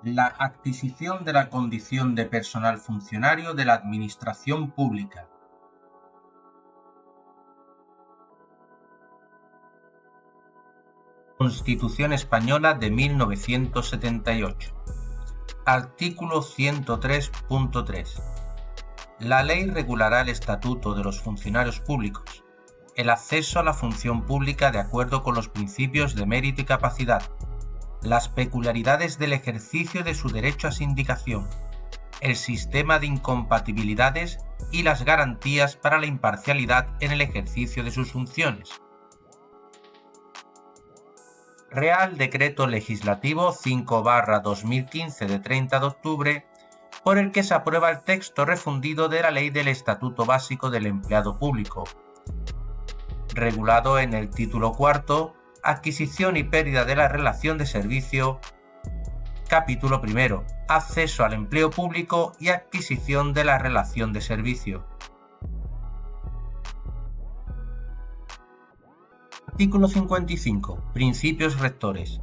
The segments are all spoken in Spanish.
La adquisición de la condición de personal funcionario de la Administración Pública. Constitución Española de 1978. Artículo 103.3. La ley regulará el estatuto de los funcionarios públicos, el acceso a la función pública de acuerdo con los principios de mérito y capacidad, las peculiaridades del ejercicio de su derecho a sindicación, el sistema de incompatibilidades y las garantías para la imparcialidad en el ejercicio de sus funciones. Real Decreto Legislativo 5/2015 de 30 de octubre, por el que se aprueba el texto refundido de la Ley del Estatuto Básico del Empleado Público, regulado en el título cuarto, Adquisición y pérdida de la relación de servicio, capítulo primero, Acceso al empleo público y adquisición de la relación de servicio. Artículo 55. Principios rectores.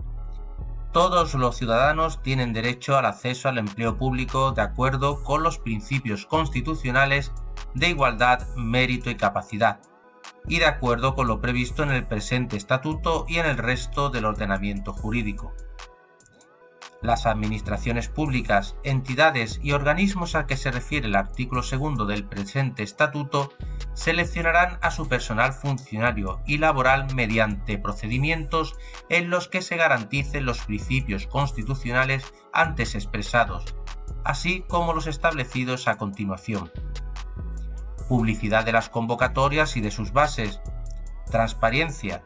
Todos los ciudadanos tienen derecho al acceso al empleo público de acuerdo con los principios constitucionales de igualdad, mérito y capacidad, y de acuerdo con lo previsto en el presente estatuto y en el resto del ordenamiento jurídico. Las administraciones públicas, entidades y organismos a que se refiere el artículo 2 del presente estatuto seleccionarán a su personal funcionario y laboral mediante procedimientos en los que se garanticen los principios constitucionales antes expresados, así como los establecidos a continuación. Publicidad de las convocatorias y de sus bases, transparencia,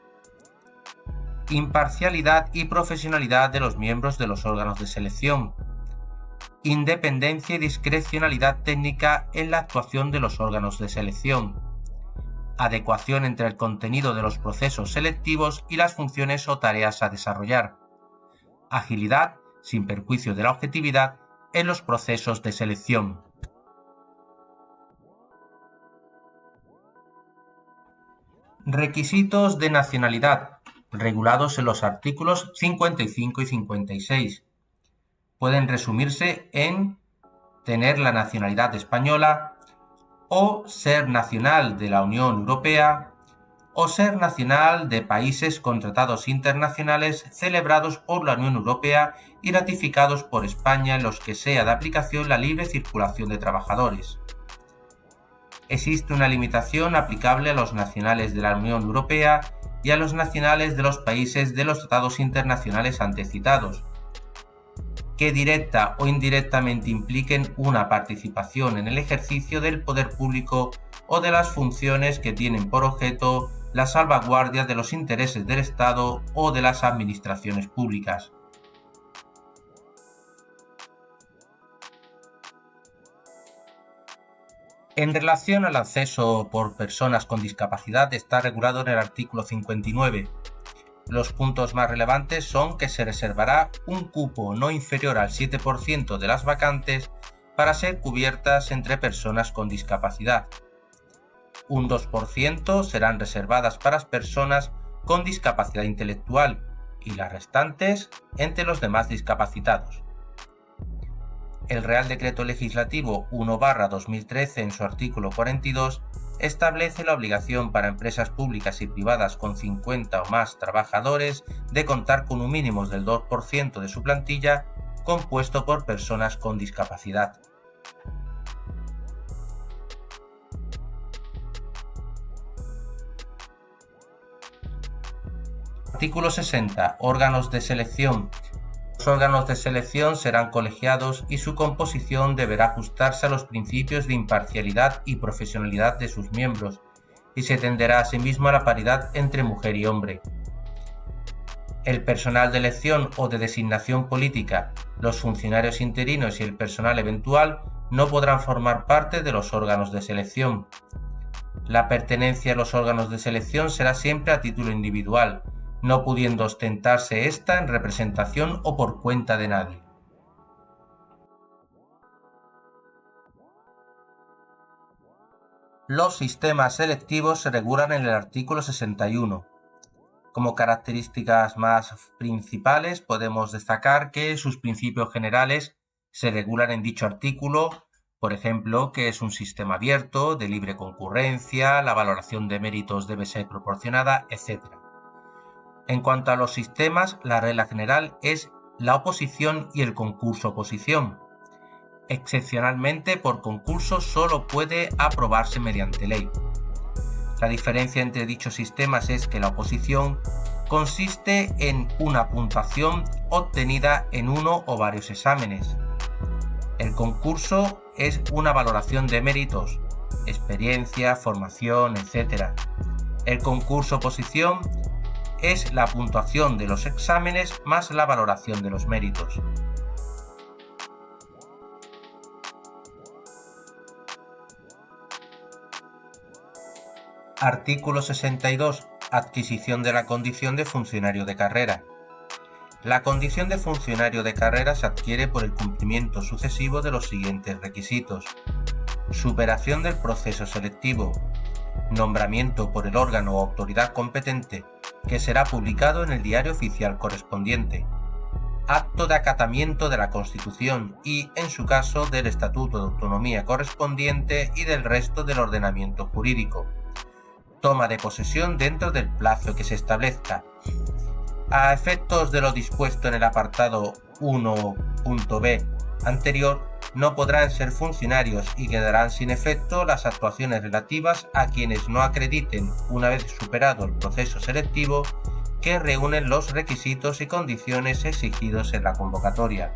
imparcialidad y profesionalidad de los miembros de los órganos de selección, independencia y discrecionalidad técnica en la actuación de los órganos de selección, adecuación entre el contenido de los procesos selectivos y las funciones o tareas a desarrollar, agilidad, sin perjuicio de la objetividad, en los procesos de selección. Requisitos de nacionalidad, regulados en los artículos 55 y 56. Pueden resumirse en tener la nacionalidad española, o ser nacional de la Unión Europea, o ser nacional de países con tratados internacionales celebrados por la Unión Europea y ratificados por España en los que sea de aplicación la libre circulación de trabajadores. Existe una limitación aplicable a los nacionales de la Unión Europea y a los nacionales de los países de los tratados internacionales antes citados, que directa o indirectamente impliquen una participación en el ejercicio del poder público o de las funciones que tienen por objeto la salvaguardia de los intereses del Estado o de las administraciones públicas. En relación al acceso por personas con discapacidad, está regulado en el artículo 59. Los puntos más relevantes son que se reservará un cupo no inferior al 7% de las vacantes para ser cubiertas entre personas con discapacidad. Un 2% serán reservadas para personas con discapacidad intelectual y las restantes entre los demás discapacitados. El Real Decreto Legislativo 1/2013, en su artículo 42, establece la obligación para empresas públicas y privadas con 50 o más trabajadores de contar con un mínimo del 2% de su plantilla compuesto por personas con discapacidad. Artículo 60. Órganos de selección. Los órganos de selección serán colegiados y su composición deberá ajustarse a los principios de imparcialidad y profesionalidad de sus miembros, y se tenderá asimismo a la paridad entre mujer y hombre. El personal de elección o de designación política, los funcionarios interinos y el personal eventual no podrán formar parte de los órganos de selección. La pertenencia a los órganos de selección será siempre a título individual, no pudiendo ostentarse ésta en representación o por cuenta de nadie. Los sistemas selectivos se regulan en el artículo 61. Como características más principales podemos destacar que sus principios generales se regulan en dicho artículo, por ejemplo, que es un sistema abierto, de libre concurrencia, la valoración de méritos debe ser proporcionada, etc. En cuanto a los sistemas, la regla general es la oposición y el concurso-oposición. Excepcionalmente, por concurso solo puede aprobarse mediante ley. La diferencia entre dichos sistemas es que la oposición consiste en una puntuación obtenida en uno o varios exámenes. El concurso es una valoración de méritos, experiencia, formación, etc. El concurso-oposición es la puntuación de los exámenes más la valoración de los méritos. Artículo 62. Adquisición de la condición de funcionario de carrera. La condición de funcionario de carrera se adquiere por el cumplimiento sucesivo de los siguientes requisitos: superación del proceso selectivo, nombramiento por el órgano o autoridad competente, que será publicado en el diario oficial correspondiente, acto de acatamiento de la Constitución y, en su caso, del Estatuto de Autonomía correspondiente y del resto del ordenamiento jurídico, toma de posesión dentro del plazo que se establezca. A efectos de lo dispuesto en el apartado 1.b anterior, no podrán ser funcionarios y quedarán sin efecto las actuaciones relativas a quienes no acrediten, una vez superado el proceso selectivo, que reúnen los requisitos y condiciones exigidos en la convocatoria.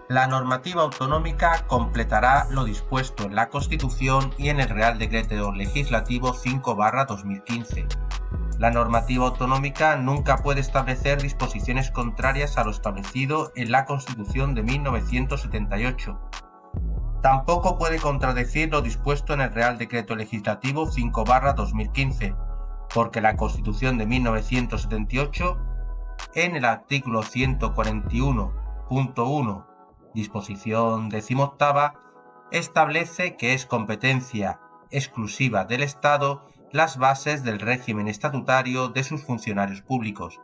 La normativa autonómica completará lo dispuesto en la Constitución y en el Real Decreto Legislativo 5/2015. La normativa autonómica nunca puede establecer disposiciones contrarias a lo establecido en la Constitución de 1978. Tampoco puede contradecir lo dispuesto en el Real Decreto Legislativo 5/2015, porque la Constitución de 1978, en el artículo 141.1, disposición 18ª, establece que es competencia exclusiva del Estado las bases del régimen estatutario de sus funcionarios públicos,